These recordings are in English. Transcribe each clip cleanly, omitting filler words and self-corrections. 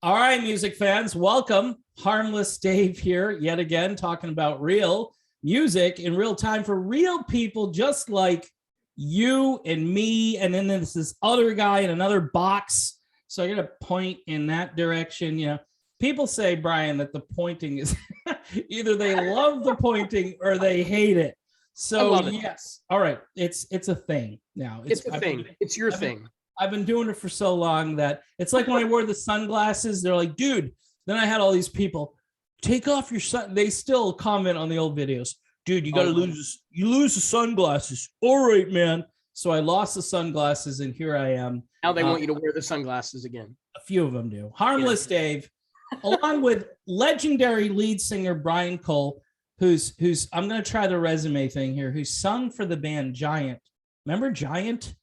All right, music fans, welcome. Harmless Dave here, yet again, talking about real music in real time for real people just like you and me. And then there's this other guy in another box. So I got to point in that direction. You know, people say, Brian, that the pointing is either they love the pointing or they hate it. So yes, all right, it's a thing now. It's a thing. It's your thing. I've been doing it for so long that it's like when I wore the sunglasses, they're like, dude, then I had all these people take off your sun. They still comment on the old videos. Dude, you got to lose the sunglasses. All right, man. So I lost the sunglasses and here I am. Now they want you to wear the sunglasses again. A few of them do. Harmless Dave, along with legendary lead singer Brian Cole, who's I'm going to try the resume thing here, who's sung for the band Giant. Remember Giant?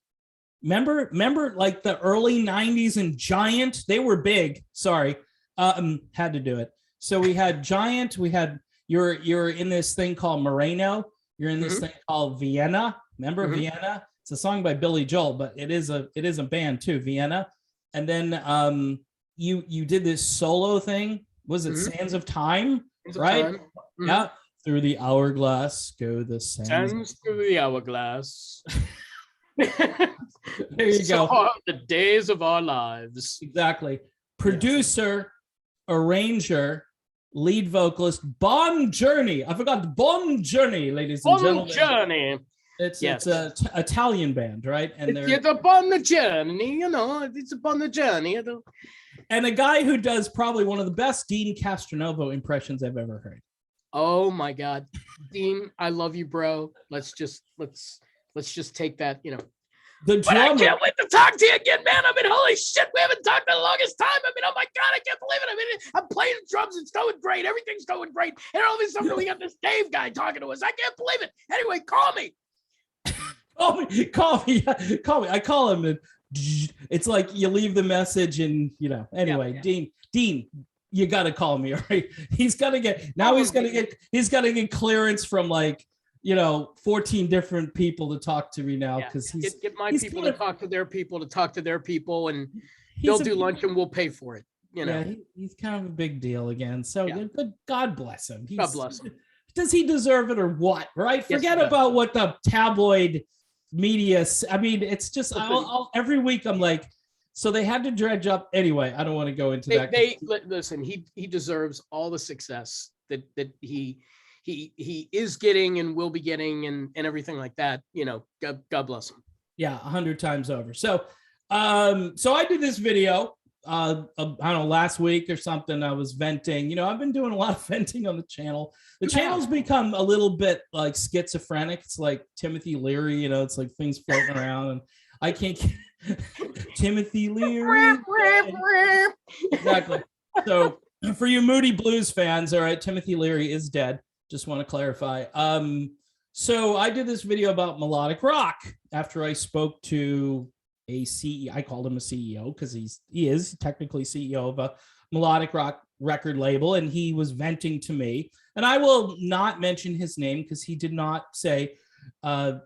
Remember like the early 90s and Giant? They were big. Sorry. Had to do it. So we had Giant, we had you're in this thing called Moreno, you're in this thing called Vienna. Remember Vienna? It's a song by Billy Joel, but it is a band too, Vienna. And then you did this solo thing. Was it Sands of Time? Right? Yeah. Through the hourglass go the sands through the hourglass. There you go. The days of our lives. Exactly. Producer, arranger, lead vocalist, Bon Journey. I forgot Bon Journey, ladies and gentlemen. Bon Journey. It's a Italian band, right? And it's upon the journey, you know. It's upon the journey. And a guy who does probably one of the best Dean Castronovo impressions I've ever heard. Oh my God, Dean, I love you, bro. Let's just take that, you know. The drummer. I can't wait to talk to you again, man. I mean, holy shit, we haven't talked in the longest time. I mean, oh my God, I can't believe it. I mean, I'm playing the drums, it's going great. Everything's going great. And all of a sudden, we got this Dave guy talking to us. I can't believe it. Anyway, call me. Call me. I call him, and it's like you leave the message, and you know. Anyway, yeah. Dean, you got to call me, all right? He's got to get clearance from like, you know, 14 different people to talk to me now, because get my people to talk to their people, and they'll do lunch and we'll pay for it. You know, yeah, he's kind of a big deal again. So good. God bless him. God bless him. Does he deserve it or what? Right? Forget about what the tabloid media. I mean, it's just every week I'm like, so they had to dredge up. Anyway, I don't want to go into that. Listen. He deserves all the success that he is getting and will be getting and everything like that. You know, God bless him. Yeah, 100 times over. So I did this video, I don't know, last week or something. I was venting. You know, I've been doing a lot of venting on the channel. The channel's become a little bit like schizophrenic. It's like Timothy Leary, you know, it's like things floating around and I can't Timothy Leary. Exactly. So for you Moody Blues fans, all right, Timothy Leary is dead. Just want to clarify. So I did this video about melodic rock after I spoke to a CEO. I called him a CEO because he is technically CEO of a melodic rock record label, and he was venting to me. And I will not mention his name because he did not say,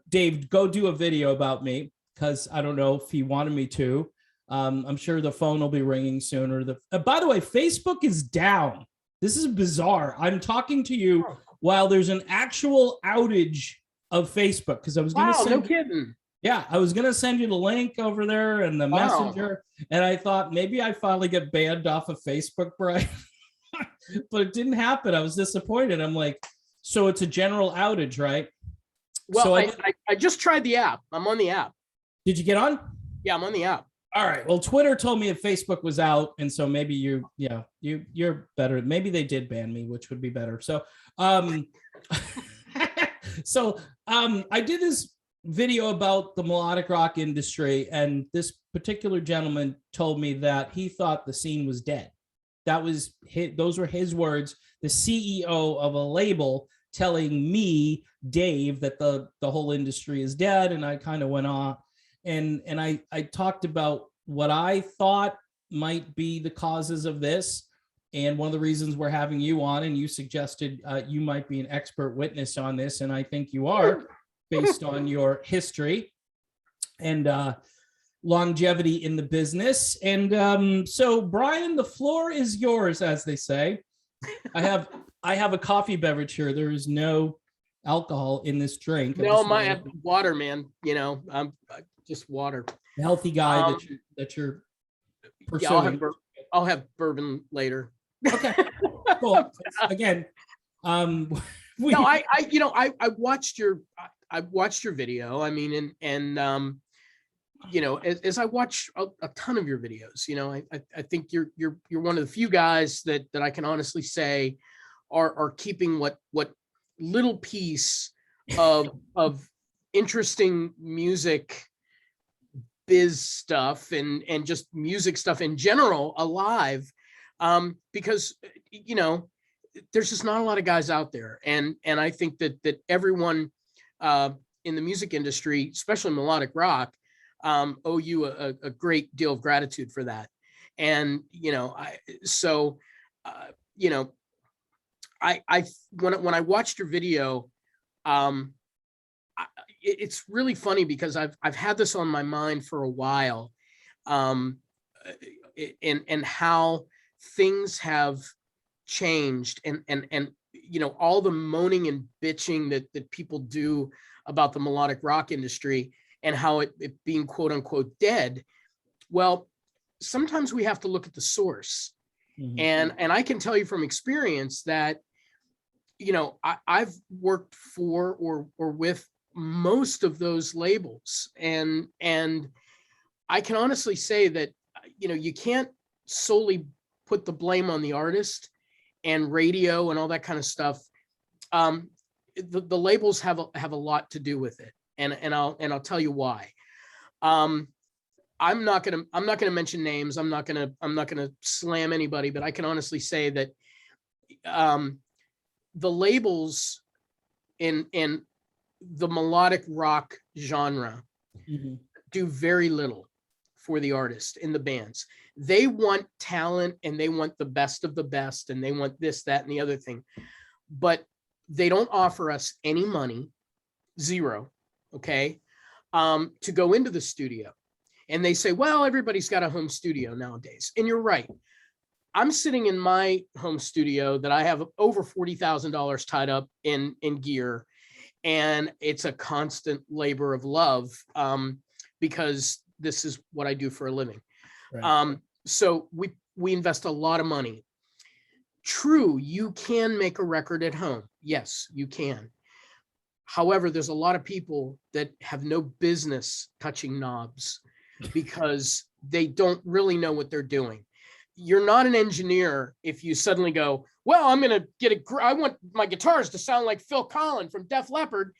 Dave, go do a video about me, because I don't know if he wanted me to. I'm sure the phone will be ringing sooner. By the way, Facebook is down. This is bizarre. I'm talking to you while there's an actual outage of Facebook, because I was going to send. No kidding. Yeah, I was going to send you the link over there and the messenger, and I thought maybe I finally get banned off of Facebook, Brian. But it didn't happen. I was disappointed. I'm like, so it's a general outage, right? Well, so I just tried the app. I'm on the app. Did you get on? Yeah, I'm on the app. All right. Well, Twitter told me if Facebook was out, and so maybe you're better. Maybe they did ban me, which would be better. So, I did this video about the melodic rock industry, and this particular gentleman told me that he thought the scene was dead. Those were his words. The CEO of a label telling me, Dave, that the whole industry is dead, and I kind of went on. And I talked about what I thought might be the causes of this. And one of the reasons we're having you on, and you suggested you might be an expert witness on this, and I think you are based on your history. And longevity in the business. And so, Brian, the floor is yours, as they say. I have a coffee beverage here. There is no alcohol in this drink. No, my water, man. I'm just water. Healthy guy that you're pursuing. Yeah, I'll have bourbon later. Okay, cool. Again, I watched your video. I mean, and as I watch a ton of your videos, I think you're one of the few guys that I can honestly say are keeping what little piece of interesting music biz stuff and just music stuff in general alive, because there's just not a lot of guys out there, and I think that everyone in the music industry, especially melodic rock, owe you a great deal of gratitude for that. And when I watched your video, it's really funny because I've had this on my mind for a while, and how things have changed, and all the moaning and bitching that people do about the melodic rock industry and how it being quote unquote dead. Well, sometimes we have to look at the source. Mm-hmm. And I can tell you from experience that I've worked for or with most of those labels, and I can honestly say that you can't solely put the blame on the artist and radio and all that kind of stuff. The labels have a lot to do with it, and I'll tell you why. I'm not gonna mention names. I'm not gonna slam anybody, but I can honestly say that the labels in the melodic rock genre mm-hmm. do very little for the artist in the bands. They want talent, and they want the best of the best, and they want this, that, and the other thing, but they don't offer us any money, zero, okay, to go into the studio. And they say, well, everybody's got a home studio nowadays. And you're right. I'm sitting in my home studio that I have over $40,000 tied up in gear. And it's a constant labor of love, because this is what I do for a living. Right. So we invest a lot of money. True, you can make a record at home. Yes, you can. However, there's a lot of people that have no business touching knobs because they don't really know what they're doing. You're not an engineer if you suddenly go, well, I'm going to I want my guitars to sound like Phil Collins from Def Leppard.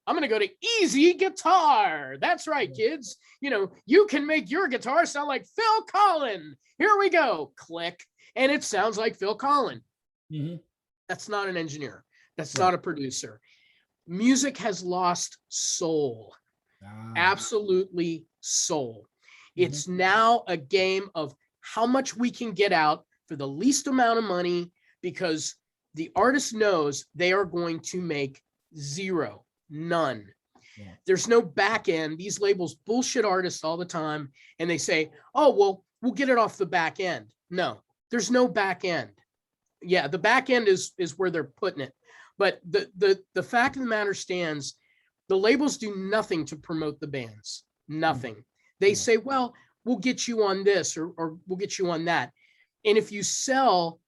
I'm going to go to easy guitar. That's right, kids. You can make your guitar sound like Phil Collins. Here we go. Click. And it sounds like Phil Collins. Mm-hmm. That's not an engineer. That's not a producer. Music has lost soul. Absolutely soul. Mm-hmm. It's now a game of how much we can get out for the least amount of money, because the artist knows they are going to make zero, none. Yeah. There's no back end. These labels bullshit artists all the time, and they say, oh, well, we'll get it off the back end. No, there's no back end. Yeah, the back end is where they're putting it. But the fact of the matter stands, the labels do nothing to promote the bands. Nothing. They say, well, we'll get you on this or we'll get you on that. And if you sell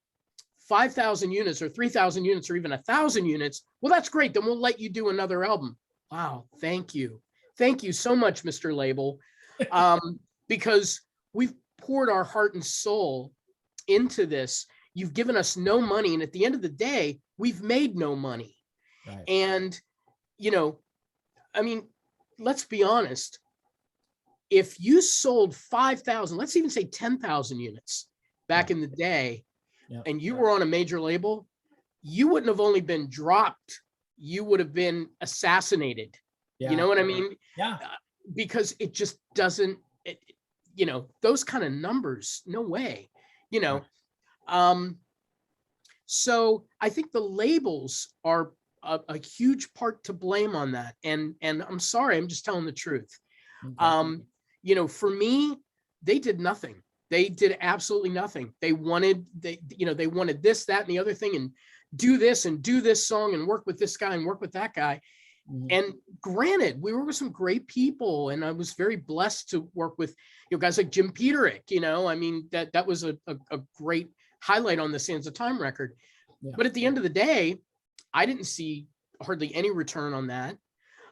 5,000 units or 3,000 units or even 1,000 units, well, that's great. Then we'll let you do another album. Wow. Thank you. Thank you so much, Mr. Label. Because we've poured our heart and soul into this. You've given us no money. And at the end of the day, we've made no money. Right. And, I mean, let's be honest. If you sold 5,000, let's even say 10,000 units back in the day, and you were on a major label, you wouldn't have only been dropped. You would have been assassinated. Yeah. You know what I mean? Yeah. Because it just doesn't, those kind of numbers, no way, So I think the labels are a huge part to blame on that. And I'm sorry, I'm just telling the truth. Okay. for me, they did nothing. They did absolutely nothing. They wanted this, that, and the other thing, and do this song and work with this guy and work with that guy. Mhm. And granted, we were with some great people, and I was very blessed to work with guys like Jim Peterick. I mean, that was a great highlight on the Sands of Time record. Yeah. But at the end of the day, I didn't see hardly any return on that.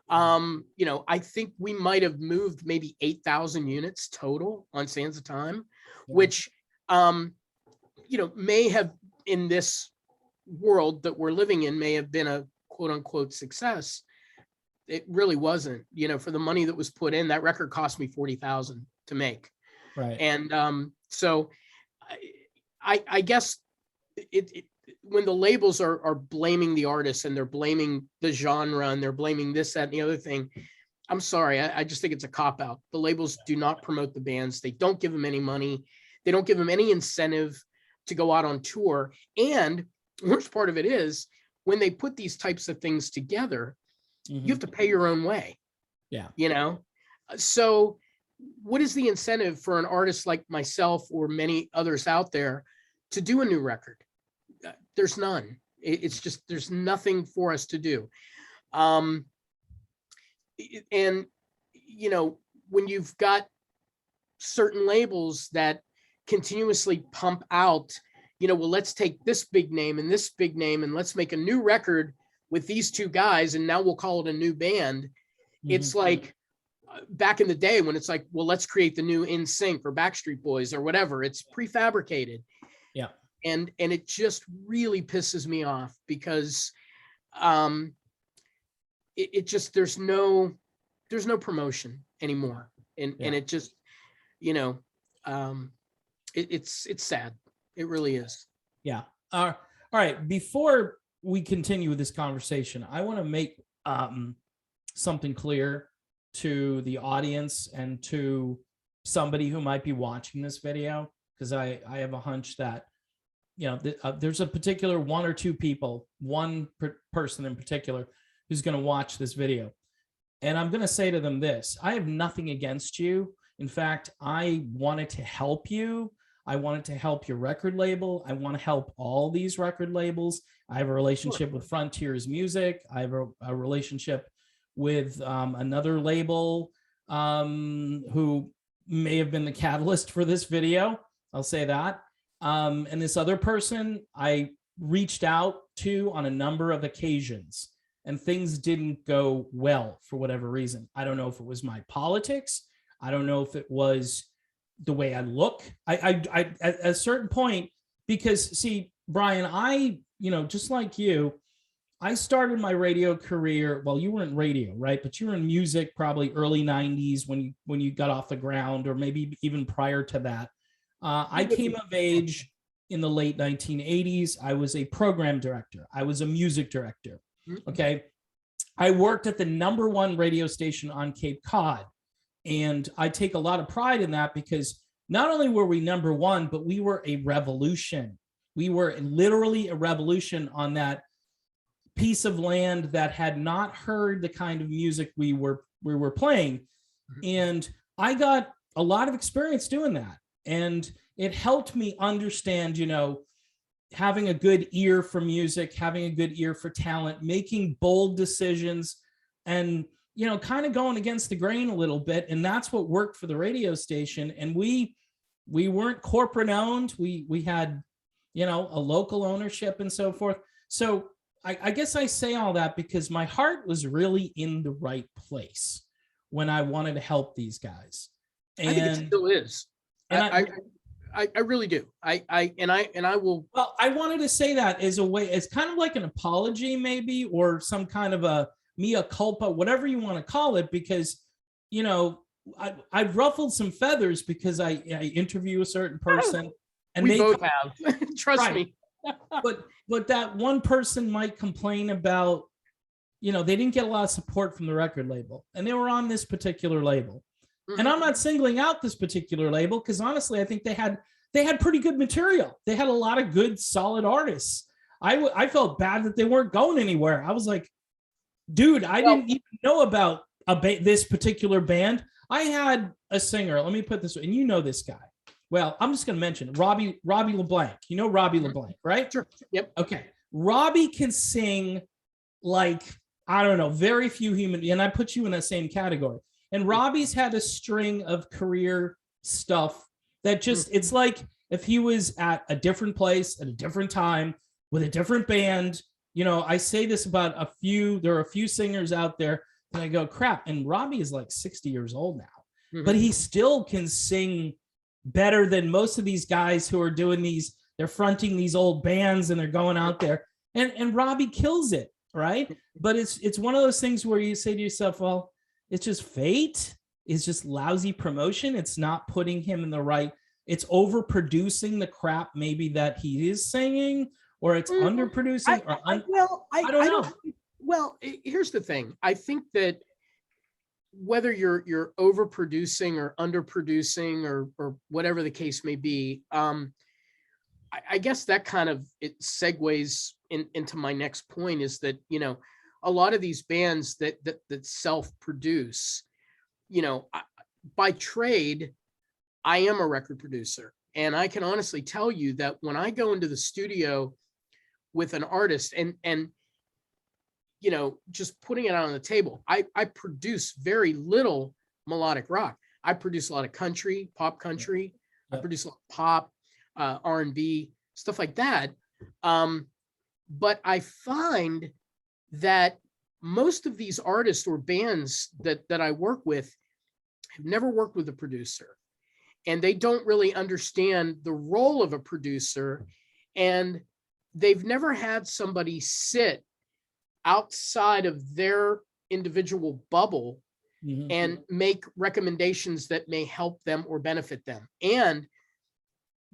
I think we might have moved maybe 8,000 units total on Sands of Time, Yeah. which, may have, in this world that we're living in, may have been a quote unquote success. It really wasn't. For the money that was put in, that record cost me $40,000 to make. Right. And so I guess when the labels are blaming the artists, and they're blaming the genre, and they're blaming this, that, and the other thing, I'm sorry. I just think it's a cop-out. The labels do not promote the bands. They don't give them any money. They don't give them any incentive to go out on tour. And the worst part of it is, when they put these types of things together, Mhm. you have to pay your own way. Yeah. So what is the incentive for an artist like myself or many others out there to do a new record? There's none. It's just, there's nothing for us to do. And when you've got certain labels that continuously pump out, well, let's take this big name and this big name, and let's make a new record with these two guys, and now we'll call it a new band. Mhm. It's like back in the day when it's like, well, let's create the new NSYNC or Backstreet Boys or whatever. It's prefabricated. Yeah. And it just really pisses me off, because it just, there's no promotion anymore. And it just, it's sad. It really is. Yeah. All right. Before we continue with this conversation, I want to make something clear to the audience and to somebody who might be watching this video, because I have a hunch that there's a particular one or two people, person in particular, who's going to watch this video. And I'm going to say to them this: I have nothing against you. In fact, I wanted to help you. I wanted to help your record label. I want to help all these record labels. I have a relationship with Frontiers Music. I have a relationship with another label who may have been the catalyst for this video. I'll say that. And this other person I reached out to on a number of occasions, and things didn't go well for whatever reason. I don't know if it was my politics. I don't know if it was the way I look. I at a certain point, because see, Brian, I, just like you, I started my radio career. Well, you were in radio, right? But you were in music probably early 90s when you got off the ground, or maybe even prior to that. I came of age in the late 1980s. I was a program director. I was a music director. Okay. I worked at the #1 radio station on Cape Cod. And I take a lot of pride in that, because not only were we #1, but we were a revolution. We were literally a revolution on that piece of land that had not heard the kind of music we were playing. And I got a lot of experience doing that. And it helped me understand, having a good ear for music, having a good ear for talent, making bold decisions, and kind of going against the grain a little bit. And that's what worked for the radio station. And we weren't corporate owned. We had, a local ownership and so forth. So I guess I say all that because my heart was really in the right place when I wanted to help these guys. And I think it still is. And I really do. I will. Well, I wanted to say that as a way, it's kind of like an apology maybe, or some kind of a mea culpa, whatever you want to call it, because, I've ruffled some feathers because I interview a certain person, and we they both have. Trust me. but that one person might complain about, they didn't get a lot of support from the record label, and they were on this particular label. And I'm not singling out this particular label, because honestly, I think they had pretty good material. They had a lot of good, solid artists. I felt bad that they weren't going anywhere. I was like, dude, I didn't even know about this particular band I had a singer, let me put this, and you know this guy. Well, I'm just going to mention Robbie LeBlanc. You know Robbie LeBlanc, right? Sure. Yep. Okay. Robbie can sing like, I don't know, very few human, and I put you in that same category. And Robbie's had a string of career stuff that just, it's like if he was at a different place at a different time with a different band. You know, I say this about there are a few singers out there and I go, crap. And Robbie is like 60 years old now, but he still can sing better than most of these guys who are doing these, they're fronting these old bands and they're going out there, and Robbie kills it, right? But it's one of those things where you say to yourself, well, it's just fate. It's just lousy promotion. It's not putting him in the right, it's overproducing the crap maybe that he is singing, or it's underproducing. I don't know. Well, here's the thing. I think that whether you're overproducing or underproducing or whatever the case may be, I guess that kind of it segues into my next point is that, you know, a lot of these bands that self-produce, you know, by trade, I am a record producer, and I can honestly tell you that when I go into the studio with an artist and you know, just putting it out on the table, I produce very little melodic rock. I produce a lot of country, pop country. I produce a lot of pop, R&B, stuff like that. But I find that most of these artists or bands that I work with have never worked with a producer, and they don't really understand the role of a producer, and they've never had somebody sit outside of their individual bubble and make recommendations that may help them or benefit them. And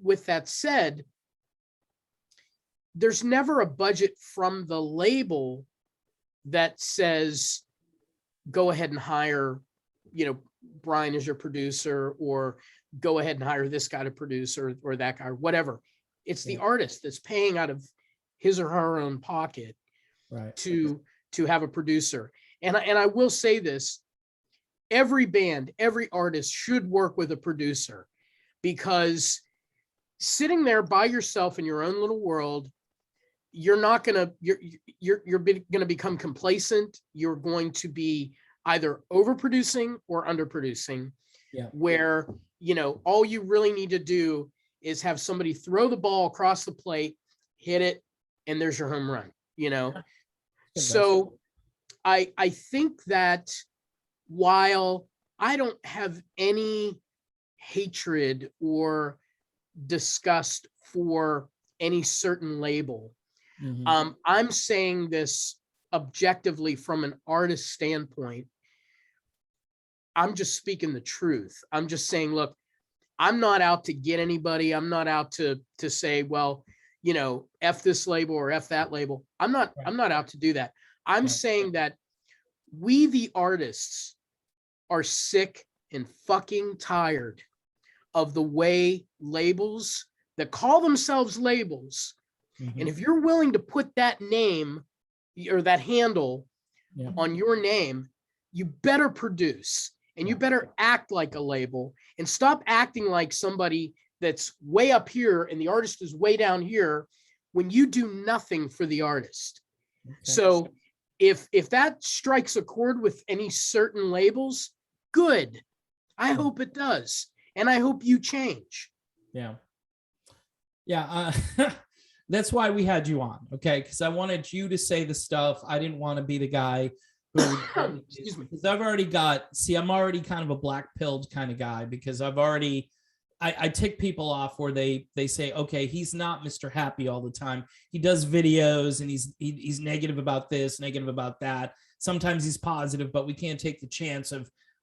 with that said, there's never a budget from the label that says, go ahead and hire, you know, Brian as your producer, or go ahead and hire this guy to produce, or that guy, or whatever. It's the artist that's paying out of his or her own pocket to have a producer. And I will say this, every band, every artist should work with a producer, because sitting there by yourself in your own little world, you're gonna become complacent. You're going to be either overproducing or underproducing, where, you know, all you really need to do is have somebody throw the ball across the plate, hit it, and there's your home run, you know? So I think that while I don't have any hatred or disgust for any certain label, I'm saying this objectively from an artist standpoint. I'm just speaking the truth. I'm just saying, look, I'm not out to get anybody. I'm not out to say, well, you know, F this label or F that label. I'm not out to do that. I'm saying that we, the artists, are sick and fucking tired of the way labels that call themselves labels. And if you're willing to put that name or that handle on your name, you better produce, and you better act like a label, and stop acting like somebody that's way up here and the artist is way down here when you do nothing for the artist. So if that strikes a chord with any certain labels, good. I hope it does. And I hope you change. That's why we had you on, okay? Because I wanted you to say the stuff. I didn't want to be the guy who, excuse me, because I'm already kind of a black pilled kind of guy, because I tick people off where they say, okay, he's not Mr. Happy all the time. He does videos and he's negative about this, negative about that. Sometimes he's positive, but we can't take the chance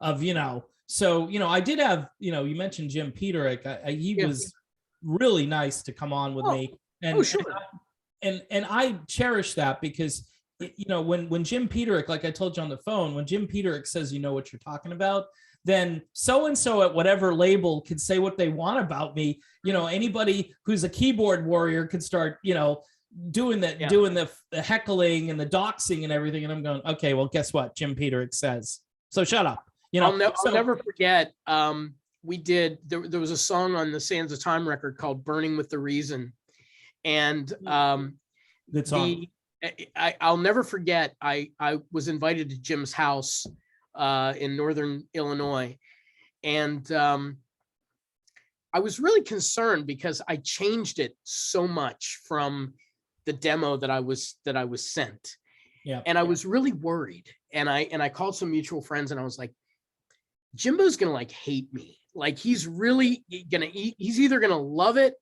of you know. So, you know, I did have, you know, you mentioned Jim Peterick. He was really nice to come on with me. And, and I cherish that, because, you know, when Jim Peterick, like I told you on the phone, when Jim Peterick says, you know what you're talking about, then so-and-so at whatever label can say what they want about me. You know, anybody who's a keyboard warrior could start, you know, doing the heckling and the doxing and everything. And I'm going, okay, well, guess what? Jim Peterick says, so shut up. You know, I'll never forget. There was a song on the Sands of Time record called "Burning with the Reason," and good song. I'll never forget. I was invited to Jim's house in Northern Illinois, and I was really concerned because I changed it so much from the demo that I was sent. Yeah. And I was really worried. And I called some mutual friends and I was like, Jimbo's gonna like hate me. Like he's really he's either gonna love it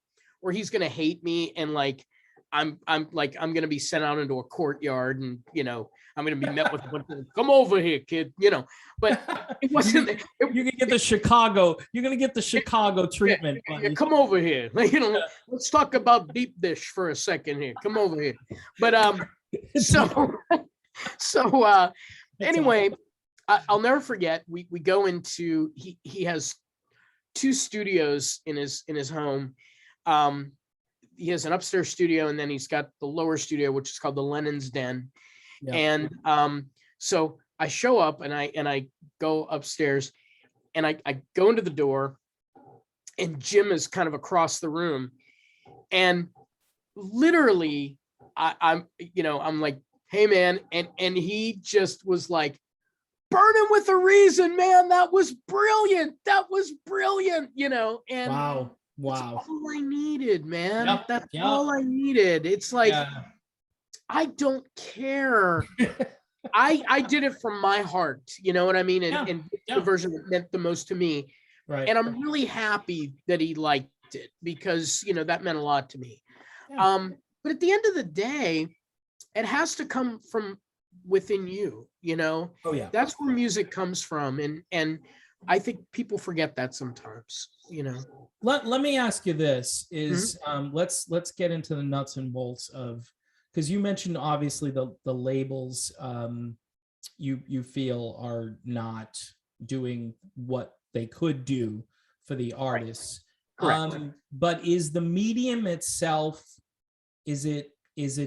or he's gonna hate me. And like I'm gonna be sent out into a courtyard and I'm gonna be met with come over here, kid, But it wasn't you're gonna get the Chicago, treatment. Yeah, come over here. Let's talk about deep dish for a second here. Come over here. But anyway, I'll never forget. We go into he has 2 studios in his home. He has an upstairs studio and then he's got the lower studio, which is called the Lennon's Den. Yeah. And so I show up and I go upstairs and I go into the door and Jim is kind of across the room and literally I'm like, hey man, and he just was like, burning with a reason, man. That was brilliant. And wow. That's all I needed, man. Yep. That's all I needed. It's like, I don't care. I did it from my heart, you know what I mean? And the version that meant the most to me. Right. And I'm really happy that he liked it because, that meant a lot to me. Yeah. But at the end of the day, it has to come from within you, Oh yeah. That's where music comes from. And I think people forget that sometimes, Let me ask you this is let's get into the nuts and bolts of, because you mentioned obviously the labels you feel are not doing what they could do for the artists. Correct. But is the medium itself, is it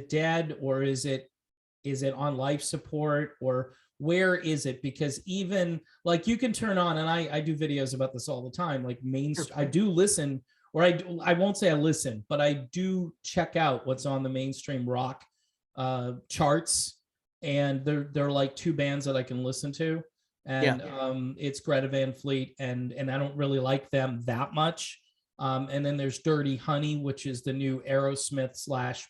dead, or is it on life support, or where is it? Because even like you can turn on, and I do videos about this all the time, like I do listen, or I won't say I listen, but I do check out what's on the mainstream rock charts, and there are like 2 bands that I can listen to, and it's Greta Van Fleet, and I don't really like them that much, and then there's Dirty Honey, which is the new Aerosmith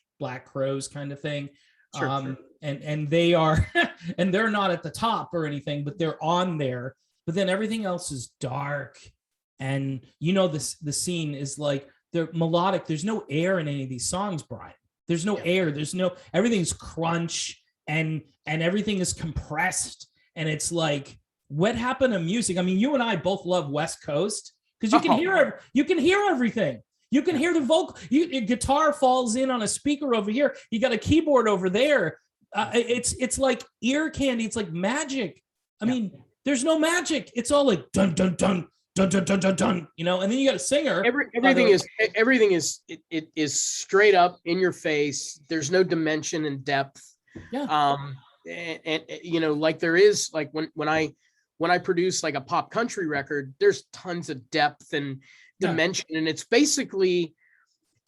/ Black Crowes kind of thing. Sure. And they are, and they're not at the top or anything, but they're on there. But then everything else is dark, and the scene is like they're melodic. There's no air in any of these songs, Brian. There's no air. There's no, everything's crunch and everything is compressed, and it's like, what happened to music? I mean, you and I both love West Coast because you can hear everything. You can hear the vocal. Your guitar falls in on a speaker over here. You got a keyboard over there. It's like ear candy. It's like magic. I mean, there's no magic. It's all like dun dun dun dun dun dun dun dun. And then you got a singer. Everything is straight up in your face. There's no dimension and depth. Yeah. And like there is, like when I produce like a pop country record, there's tons of depth and dimension, and it's basically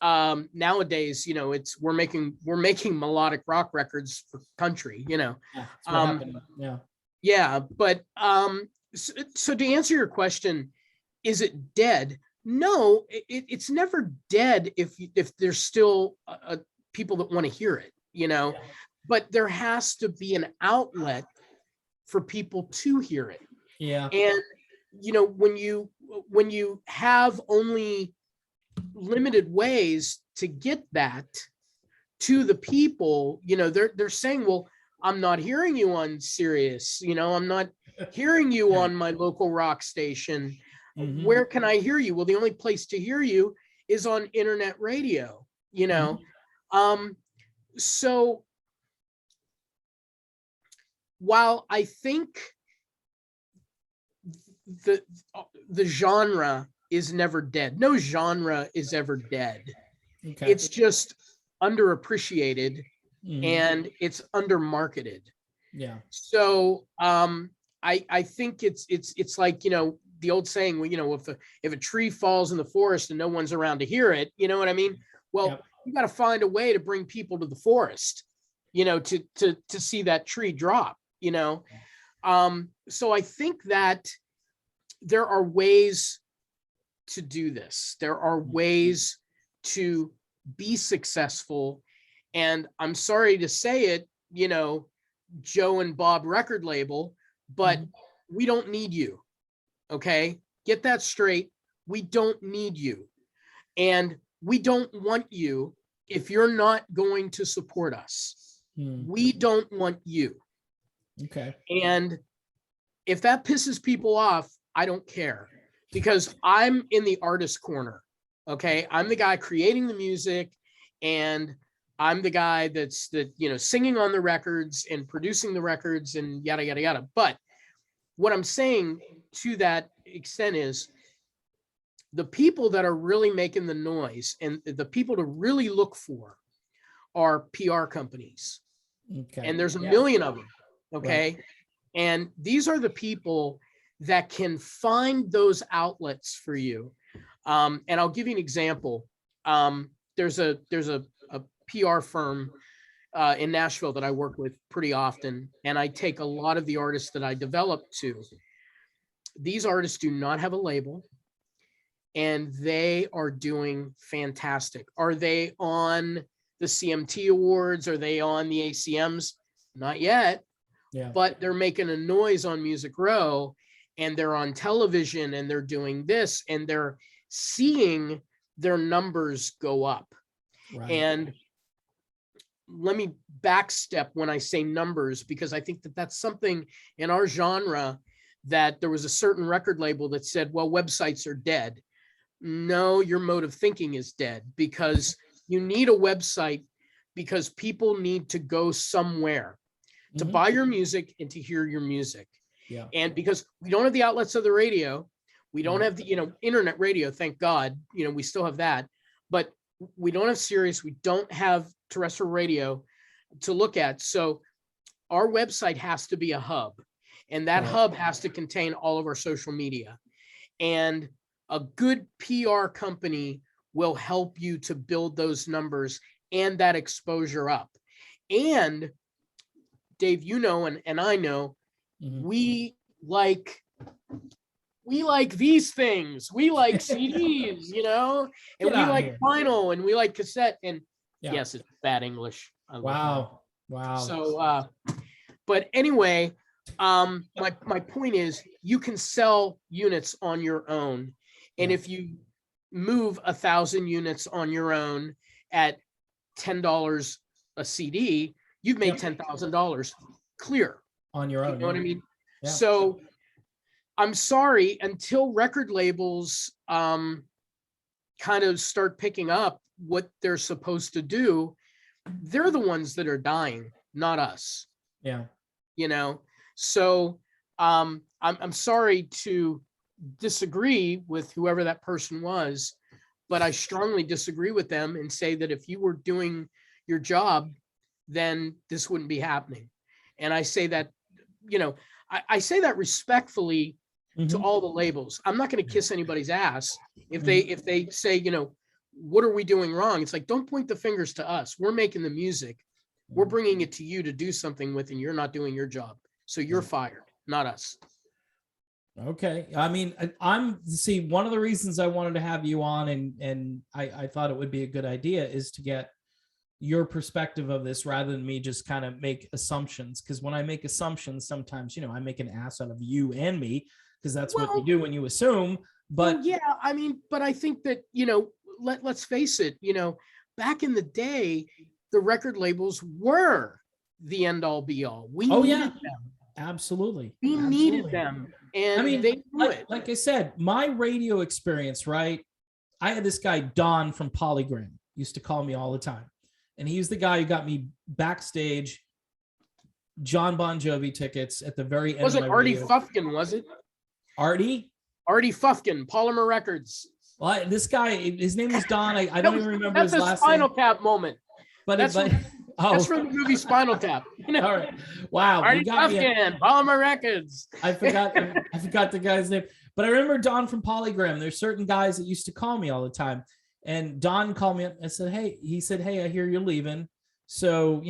nowadays it's we're making melodic rock records for country, but so to answer your question, is it dead? No, it's never dead if there's still people that want to hear it, but there has to be an outlet for people to hear it. And when you have only limited ways to get that to the people, they're saying, well, I'm not hearing you on Sirius, I'm not hearing you on my local rock station. Mm-hmm. Where can I hear you? Well, the only place to hear you is on internet radio, Mm-hmm. So while I think the genre is never dead. No genre is ever dead. Okay. It's just underappreciated, and it's undermarketed. Yeah. So I think it's like, the old saying, if a tree falls in the forest and no one's around to hear it, you know what I mean? Well, Yep. you got to find a way to bring people to the forest, to see that tree drop, So I think that there are ways to do this. There are ways to be successful. And I'm sorry to say it, Joe and Bob record label, but we don't need you. Okay. Get that straight. We don't need you. And we don't want you if you're not going to support us. We don't want you. Okay. And if that pisses people off, I don't care, because I'm in the artist corner. Okay. I'm the guy creating the music, and I'm the guy that's singing on the records and producing the records and yada, yada, yada. But what I'm saying to that extent is the people that are really making the noise and the people to really look for are PR companies. Okay. And there's a million of them. Okay. Right. And these are the people that can find those outlets for you. And I'll give you an example. There's a PR firm in Nashville that I work with pretty often, and I take a lot of the artists that I develop to. These artists do not have a label, and they are doing fantastic. Are they on the CMT Awards? Are they on the ACMs? Not yet. Yeah. But they're making a noise on Music Row, and they're on television, and they're doing this, and they're seeing their numbers go up. Right. And let me backstep when I say numbers, because I think that that's something in our genre that there was a certain record label that said, well, websites are dead. No, your mode of thinking is dead, because you need a website because people need to go somewhere to buy your music and to hear your music. Yeah. And because we don't have the outlets of the radio, we don't have the, internet radio, thank God, we still have that, but we don't have Sirius, we don't have terrestrial radio to look at. So our website has to be a hub, and that hub has to contain all of our social media. And a good PR company will help you to build those numbers and that exposure up. And Dave, and I know, we like these things. We like CDs, and we like vinyl, and we like cassette. And yes, it's bad English. Wow. So, but anyway, my point is, you can sell units on your own, and if you move 1,000 units on your own at $10 a CD, you've made $10,000 clear on your own. You know what I mean? Yeah. So I'm sorry, until record labels kind of start picking up what they're supposed to do, they're the ones that are dying, not us. Yeah. So I'm sorry to disagree with whoever that person was, but I strongly disagree with them and say that if you were doing your job, then this wouldn't be happening. And I say that, I say that respectfully to all the labels. I'm not going to kiss anybody's ass if they say, what are we doing wrong? It's like, don't point the fingers to us. We're making the music. We're bringing it to you to do something with, and you're not doing your job. So you're fired, not us. Okay. I mean, one of the reasons I wanted to have you on, and I thought it would be a good idea, is to get your perspective of this rather than me just kind of make assumptions. Because when I make assumptions, sometimes, I make an ass out of you and me, because that's what you do when you assume. But yeah, I mean, but I think that, let's face it, back in the day, the record labels were the end all be all. We needed them. Absolutely. We needed them. And I mean, they knew it. Like I said, my radio experience, right? I had this guy, Don from Polygram, used to call me all the time. And he's the guy who got me backstage John Bon Jovi tickets at the very end. Wasn't Artie Fufkin, was it? Artie Fufkin, Polymer Records. Well, this guy, his name was Don. I don't even remember his last name. That's a Spinal Tap moment. But Oh, That's from the movie Spinal Tap. You know? all right. Wow. Marty You got me. Tuffkin, Palmer Records. I forgot the guy's name. But I remember Don from Polygram. There's certain guys that used to call me all the time. And Don called me up and said, he said, hey, I hear you're leaving. So,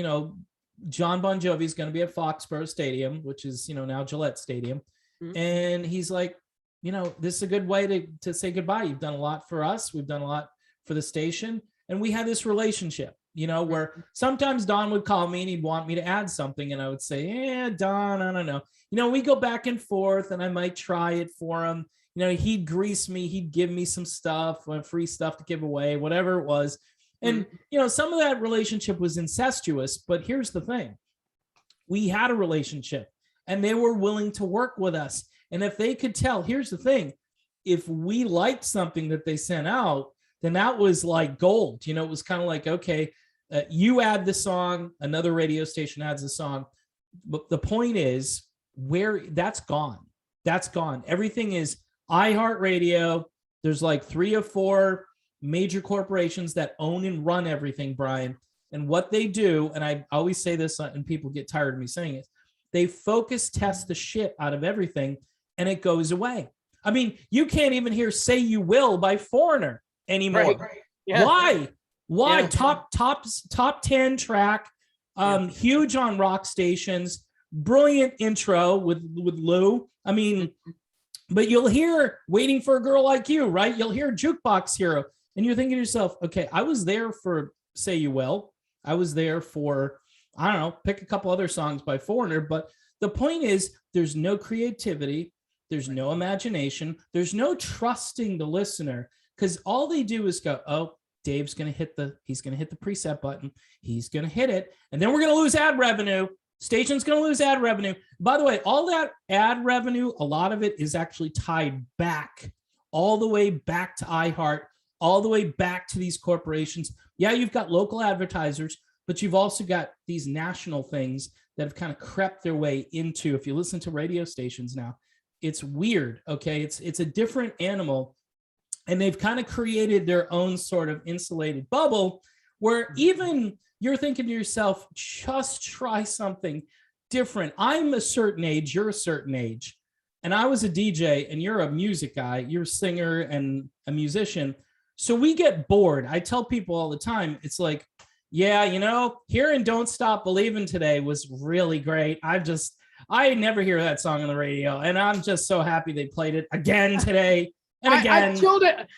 John Bon Jovi's going to be at Foxborough Stadium, which is, now Gillette Stadium. Mm-hmm. And he's like, this is a good way to say goodbye. You've done a lot for us. We've done a lot for the station. And we had this relationship, where sometimes Don would call me and he'd want me to add something. And I would say, yeah, Don, I don't know. We go back and forth and I might try it for him. He'd grease me. He'd give me some stuff, free stuff to give away, whatever it was. And, some of that relationship was incestuous. But here's the thing. We had a relationship and they were willing to work with us. And if they could tell, here's the thing. If we liked something that they sent out, then that was like gold. It was kind of like, okay, you add the song, another radio station adds the song. But the point is, where that's gone. That's gone. Everything is iHeartRadio. There's like 3 or 4 major corporations that own and run everything, Brian. And what they do, and I always say this and people get tired of me saying it, they focus test the shit out of everything and it goes away. I mean, you can't even hear Say You Will by Foreigner anymore. Right. Yeah. Why? Yeah. Top 10 track, huge on rock stations. Brilliant intro with Lou. I mean, but you'll hear Waiting for a Girl Like You, right? You'll hear Jukebox Hero. And you're thinking to yourself, okay, I was there for Say You Will. I was there for, I don't know, pick a couple other songs by Foreigner. But the point is, there's no creativity. There's no imagination. There's no trusting the listener because all they do is go, oh, Dave's going to hit the preset button. He's going to hit it. And then we're going to lose ad revenue. Station's going to lose ad revenue. By the way, all that ad revenue, a lot of it is actually tied back, all the way back to iHeart, all the way back to these corporations. Yeah, you've got local advertisers, but you've also got these national things that have kind of crept their way into, if you listen to radio stations now, it's weird, okay? It's a different animal. And they've kind of created their own sort of insulated bubble where even you're thinking to yourself, just try something different. I'm a certain age, you're a certain age. And I was a DJ and you're a music guy, you're a singer and a musician. So we get bored. I tell people all the time, it's like, yeah, hearing Don't Stop Believing today was really great. I never hear that song on the radio. And I'm just so happy they played it again today. And again,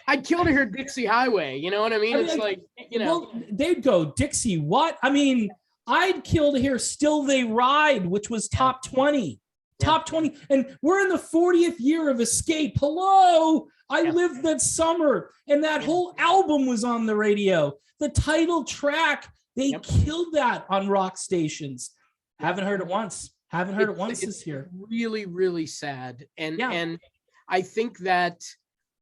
I'd kill to hear Dixie Highway. You know what I mean? It's like, well, they'd go Dixie what? I mean, I'd kill to hear Still They Ride, which was top 20. Top 20. And we're in the 40th year of Escape. Hello. I lived that summer and that whole album was on the radio. The title track, they killed that on rock stations. Haven't heard it once. This year. Really, really sad. And I think that,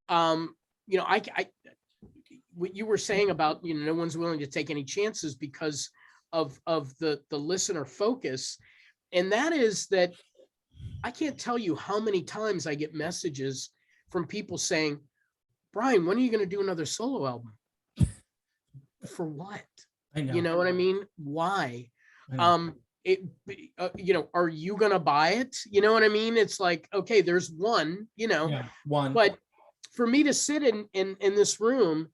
what you were saying about, no one's willing to take any chances because of the listener focus. And that is that I can't tell you how many times I get messages from people saying, Brian, when are you going to do another solo album? For what? I know. You know what I mean? Why? Are you going to buy it? You know what I mean? It's like, okay, there's one, one. But for me to sit in this room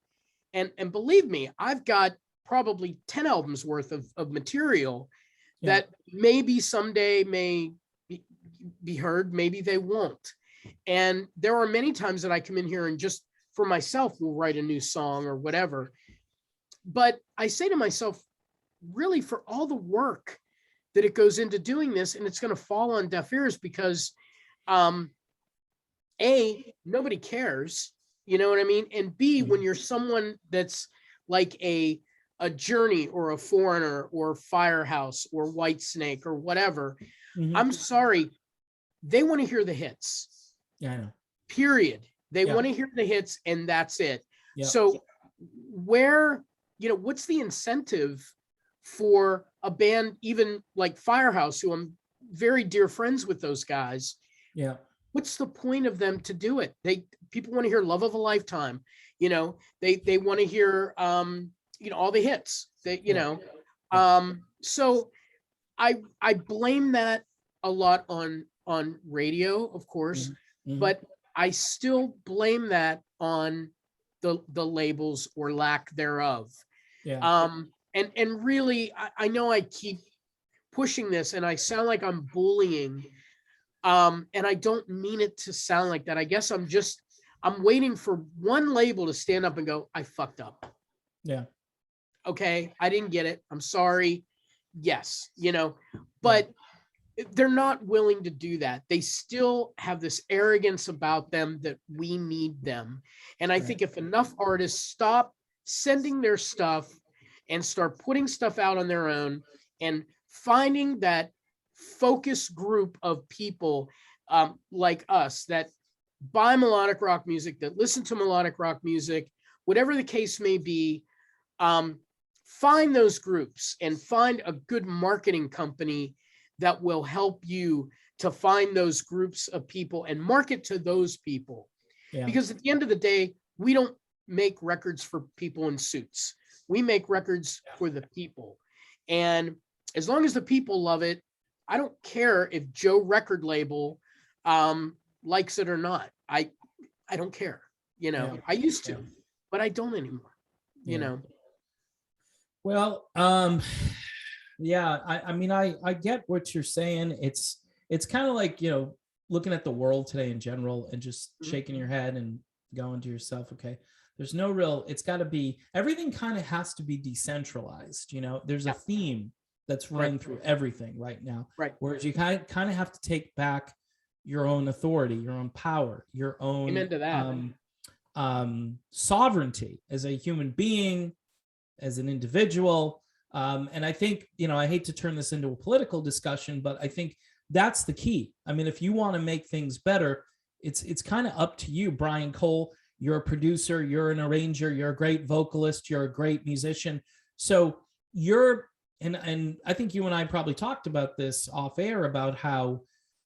and believe me, I've got probably 10 albums worth of material that maybe someday may be heard, maybe they won't. And there are many times that I come in here and just for myself will write a new song or whatever. But I say to myself, really, for all the work that it goes into doing this, and it's going to fall on deaf ears because A, nobody cares, you know what I mean? And B, when you're someone that's like a Journey or a Foreigner or Firehouse or Whitesnake or whatever, I'm sorry, they want to hear the hits. Yeah, I know. Period. They want to hear the hits and that's it. Yep. So where, what's the incentive for a band, even like Firehouse, who I'm very dear friends with those guys? Yeah. What's the point of them to do it? People want to hear Love of a Lifetime. They want to hear, all the hits. So I blame that a lot on radio, of course, Mhm. but I still blame that on the labels or lack thereof. Yeah. And really, I know I keep pushing this and I sound like I'm bullying. And I don't mean it to sound like that. I guess I'm waiting for one label to stand up and go, I fucked up. Yeah. Okay. I didn't get it. I'm sorry. Yes. But they're not willing to do that. They still have this arrogance about them that we need them. And I think if enough artists stop sending their stuff and start putting stuff out on their own and finding that focus group of people like us that buy melodic rock music, that listen to melodic rock music, whatever the case may be, find those groups and find a good marketing company that will help you to find those groups of people and market to those people. Yeah. Because at the end of the day, we don't make records for people in suits. We make records for the people. And as long as the people love it, I don't care if Joe record label likes it or not. I don't care. I used to, but I don't anymore. Well, yeah, I mean, I get what you're saying. It's kind of like, looking at the world today in general and just shaking your head and going to yourself, okay, there's no real, it's got to be, everything kind of has to be decentralized. There's a theme that's run through everything right now. Right. Whereas you kind of have to take back your own authority, your own power, your own Amen to that. Sovereignty as a human being, as an individual. And I think, I hate to turn this into a political discussion, but I think that's the key. I mean, if you want to make things better, it's kind of up to you, Brian Cole. You're a producer, you're an arranger, you're a great vocalist, you're a great musician. So and I think you and I probably talked about this off air about how,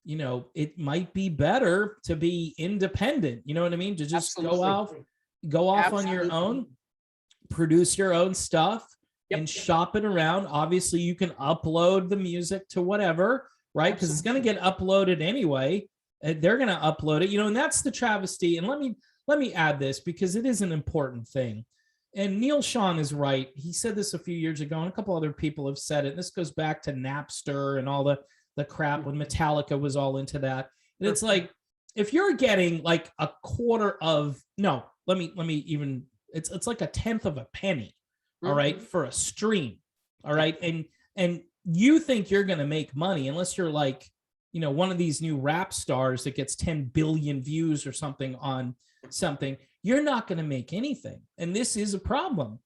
it might be better to be independent. You know what I mean? To just go off on your own, produce your own stuff and shop it around. Obviously you can upload the music to whatever, right? Because it's going to get uploaded anyway. They're going to upload it, and that's the travesty. And let me add this because it is an important thing. And Neil Sean is right. He said this a few years ago, and a couple other people have said it. And this goes back to Napster and all the crap when Metallica was all into that. And it's like, if you're getting like a quarter of, no, let me even, it's like a tenth of a penny, all right, for a stream, all right, and you think you're going to make money unless you're like, one of these new rap stars that gets 10 billion views or something on something, you're not going to make anything. And this is a problem.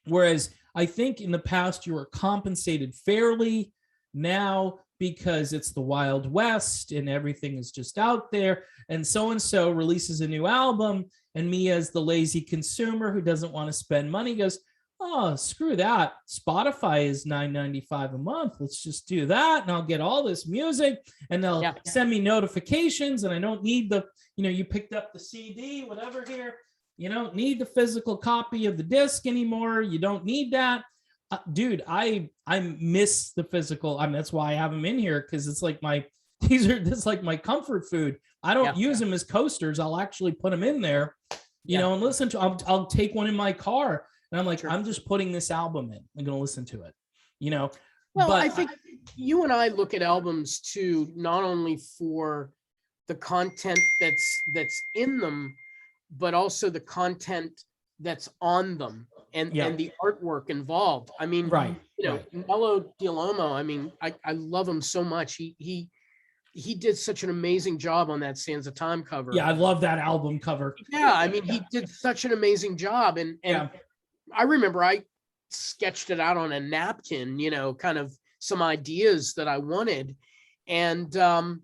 Whereas I think in the past you were compensated fairly. Now, because it's the Wild West and everything is just out there, and so releases a new album, and me as the lazy consumer who doesn't want to spend money goes, oh, screw that. Spotify is $9.95 a month. Let's just do that. And I'll get all this music and they'll send me notifications. And I don't need the, you picked up the CD, whatever here. You don't need the physical copy of the disc anymore. You don't need that. Dude, I miss the physical. I mean, that's why I have them in here. Cause it's like this is like my comfort food. I don't use them as coasters. I'll actually put them in there, and listen to, I'll take one in my car. And I'm like, I'm just putting this album in. I'm going to listen to it, Well, but I think you and I look at albums too, not only for the content that's in them, but also the content that's on them and the artwork involved. I mean, Mello Dilomo, I mean, I love him so much. He did such an amazing job on that Sands of Time cover. Yeah, I love that album cover. Yeah, I mean, he did such an amazing job. And I remember I sketched it out on a napkin, kind of some ideas that I wanted. And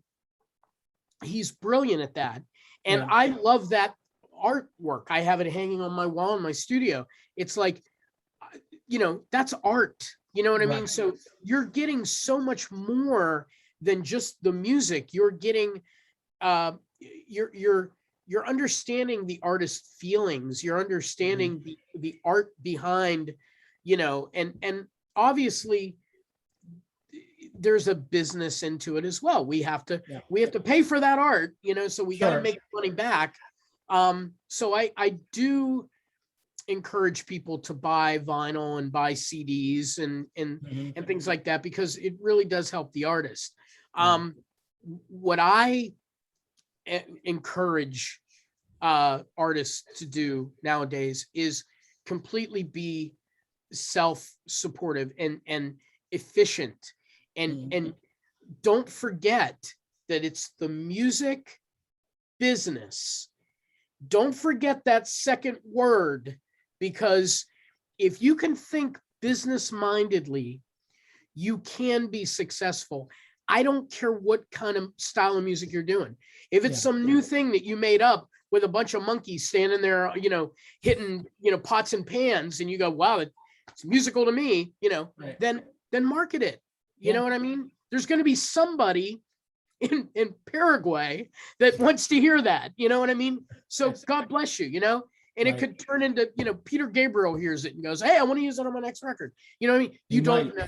he's brilliant at that. And I love that artwork. I have it hanging on my wall in my studio. It's like, that's art. You know what I mean? So you're getting so much more than just the music. You're getting, you're understanding the artist's feelings. You're understanding the art behind, and obviously there's a business into it as well. We have to pay for that art, so we got to make money back. So I do encourage people to buy vinyl and buy CDs and things like that, because it really does help the artist. What I encourage artists to do nowadays is completely be self-supportive and efficient, and don't forget that it's the music business. Don't forget that second word, because if you can think business-mindedly, you can be successful. I don't care what kind of style of music you're doing. If it's some new thing that you made up with a bunch of monkeys standing there, hitting, pots and pans, and you go, wow, it's musical to me, then market it. You know what I mean? There's going to be somebody in Paraguay that wants to hear that. You know what I mean? So God bless you, and it could turn into, Peter Gabriel hears it and goes, hey, I want to use that on my next record. You know what I mean? You don't know.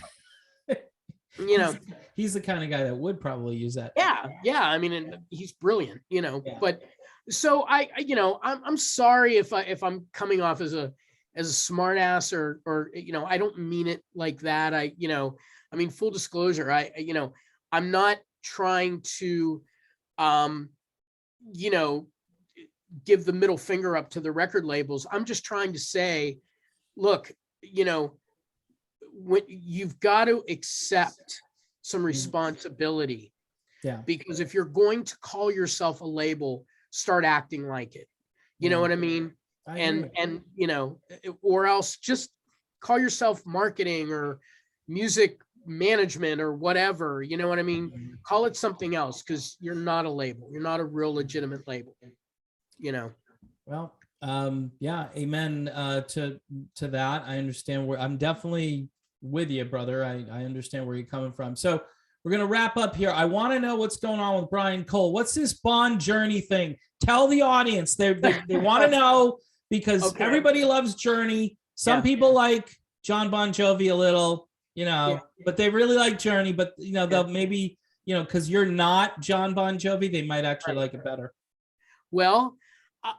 He's the kind of guy that would probably use that. Yeah. I mean, and he's brilliant, but so I'm sorry if I'm coming off as a smart ass or, I don't mean it like that. I mean, full disclosure, I'm not trying to, give the middle finger up to the record labels. I'm just trying to say, look, when you've got to accept some responsibility. Because if you're going to call yourself a label, start acting like it. You know what I mean? And or else just call yourself marketing or music management or whatever. You know what I mean? Call it something else, because you're not a label. You're not a real legitimate label. Well, amen to that. I understand where I'm definitely with you, brother. I understand where you're coming from. So we're going to wrap up here. I want to know what's going on with Brian Cole. What's this Bond Journey thing? Tell the audience. They want to know, because everybody loves Journey. Some people like John Bon Jovi a little, but they really like Journey, but they'll maybe, because you're not John Bon Jovi, they might actually like it better. Well,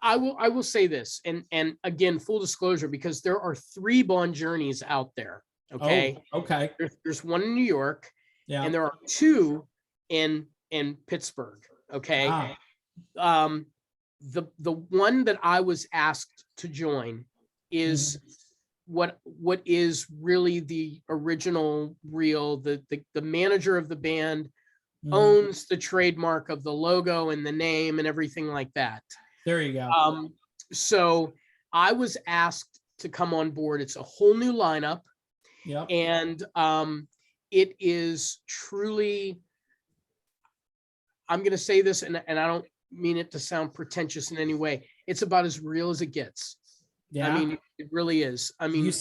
I will say this, and again, full disclosure, because there are 3 Bon Journeys out there. Okay. Oh, okay. There's one in New York, and there are 2 in Pittsburgh. Okay. The one that I was asked to join is what is really the original real. The manager of the band owns the trademark of the logo and the name and everything like that. There you go. So I was asked to come on board. It's a whole new lineup. And it is truly, I'm going to say this, and I don't mean it to sound pretentious in any way. It's about as real as it gets. I mean, it really is. I mean, you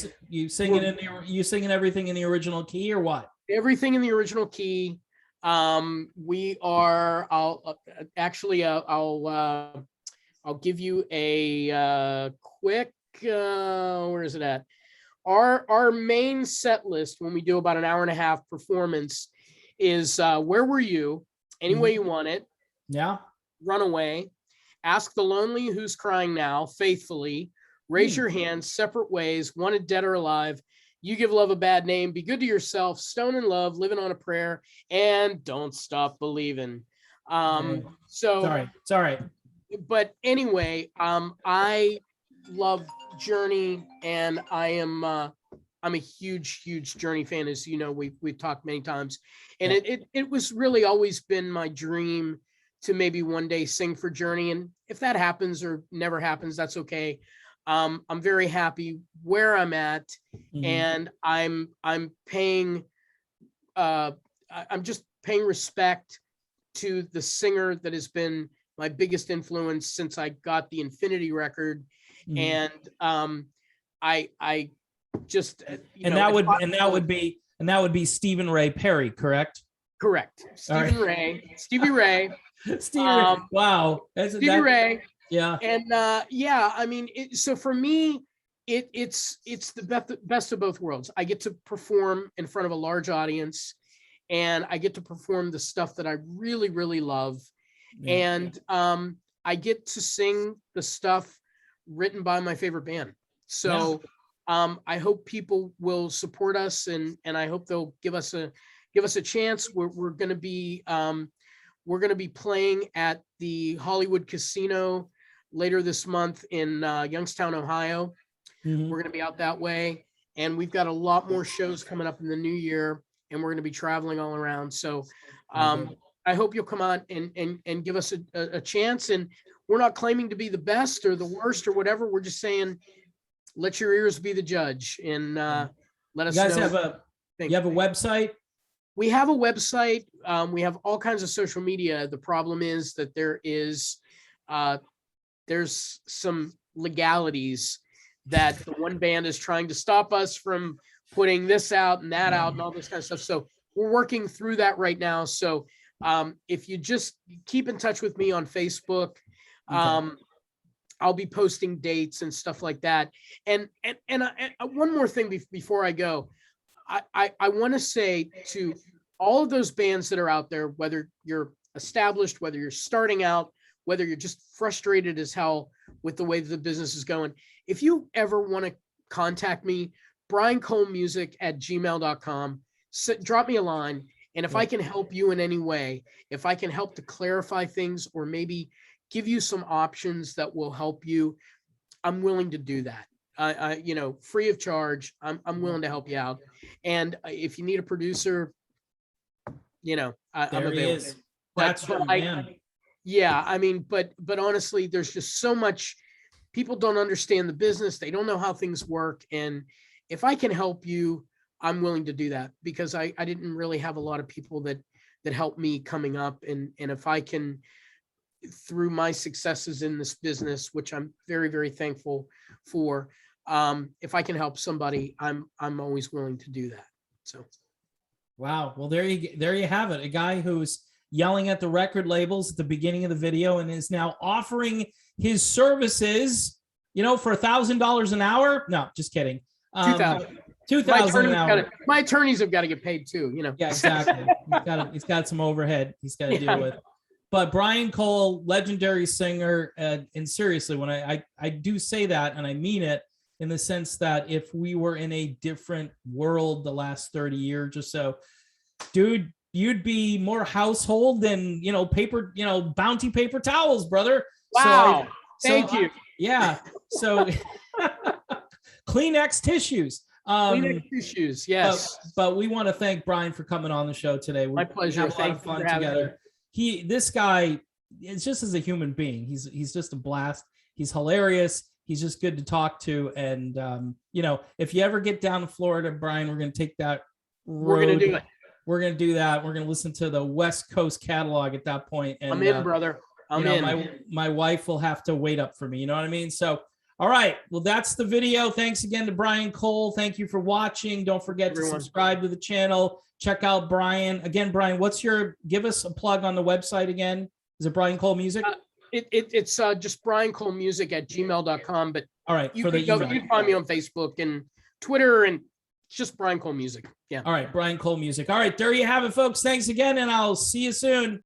singing you singing everything in the original key or what? Everything in the original key. We are. I'll give you a quick. Where is it at? Our main set list when we do about an hour and a half performance is Where Were You? Any Way You Want It. Runaway. Ask the Lonely Who's Crying Now. Faithfully. Raise Your Hands. Separate Ways. Wanted Dead or Alive. You Give Love a Bad Name. Be Good to Yourself. Stone in Love. Living on a Prayer. And Don't Stop Believing. So it's all right. But anyway, I love Journey, and I'm a huge Journey fan, as you know. We've talked many times, and it was really always been my dream to maybe one day sing for Journey, and if that happens or never happens, that's okay. I'm very happy where I'm at, and I'm paying I'm just paying respect to the singer that has been my biggest influence since I got the Infinity record. And I just that would be Stephen Ray Perry, correct? Correct. Stevie Ray. Wow. Stevie Ray. Yeah. And I mean, so for me, it's the best of both worlds. I get to perform in front of a large audience, and I get to perform the stuff that I really, really love. Yeah. And I get to sing the stuff written by my favorite band. So I hope people will support us, and I hope they'll give us a chance. We're going to be playing at the Hollywood Casino later this month in Youngstown, Ohio. Mhm. We're going to be out that way, and we've got a lot more shows coming up in the new year, and we're going to be traveling all around. So I hope you'll come on and give us a chance. And we're not claiming to be the best or the worst or whatever. We're just saying, let your ears be the judge, and let us You guys know. you have a website? We have a website. We have all kinds of social media. The problem is that there's some legalities that the one band is trying to stop us from putting this out and that out and all this kind of stuff. So we're working through that right now. So if you just keep in touch with me on Facebook, I'll be posting dates and stuff like that. And one more thing before I go, I want to say to all of those bands that are out there, whether you're established, whether you're starting out, whether you're just frustrated as hell with the way the business is going, if you ever want to contact me, briancolemusic@gmail.com, drop me a line. And if I can help you in any way, if I can help to clarify things or maybe give you some options that will help you, I'm willing to do that. Free of charge. I'm willing to help you out. And if you need a producer, I'm available. That's your man. Yeah, I mean, but honestly, there's just so much. People don't understand the business. They don't know how things work. And if I can help you, I'm willing to do that, because I didn't really have a lot of people that helped me coming up. And if I can, through my successes in this business, which I'm very, very thankful for, if I can help somebody, I'm always willing to do that. So. Wow. Well, there you have it. A guy who's yelling at the record labels at the beginning of the video and is now offering his services, for $1,000 an hour. No, just kidding. $2,000 an hour. My attorneys have got to get paid too, Yeah, exactly. He's got some overhead he's got to deal with. But Brian Cole, legendary singer, and seriously, when I do say that, and I mean it, in the sense that if we were in a different world the last 30 years or so, dude, you'd be more household than, paper, bounty paper towels, brother. Wow. Thank you. Yeah. So Kleenex tissues. Kleenex tissues. Yes. But we want to thank Brian for coming on the show today. My pleasure. We had a lot of fun together. This guy is just, as a human being, he's just a blast. He's hilarious. He's just good to talk to. And, if you ever get down to Florida, Brian, we're going to take that road. We're going to do it. We're going to do that. We're going to listen to the West Coast catalog at that point. And, I'm in, brother. I'm in. My wife will have to wait up for me. You know what I mean? So, all right. Well, that's the video. Thanks again to Brian Cole. Thank you for watching. Don't forget to subscribe to the channel. Check out Brian. Again, Brian, give us a plug on the website again. Is it Brian Cole Music? It's just briancolemusic@gmail.com. But all right, you can find me on Facebook and Twitter, and it's just Brian Cole Music. Yeah. All right, Brian Cole Music. All right, there you have it, folks. Thanks again, and I'll see you soon.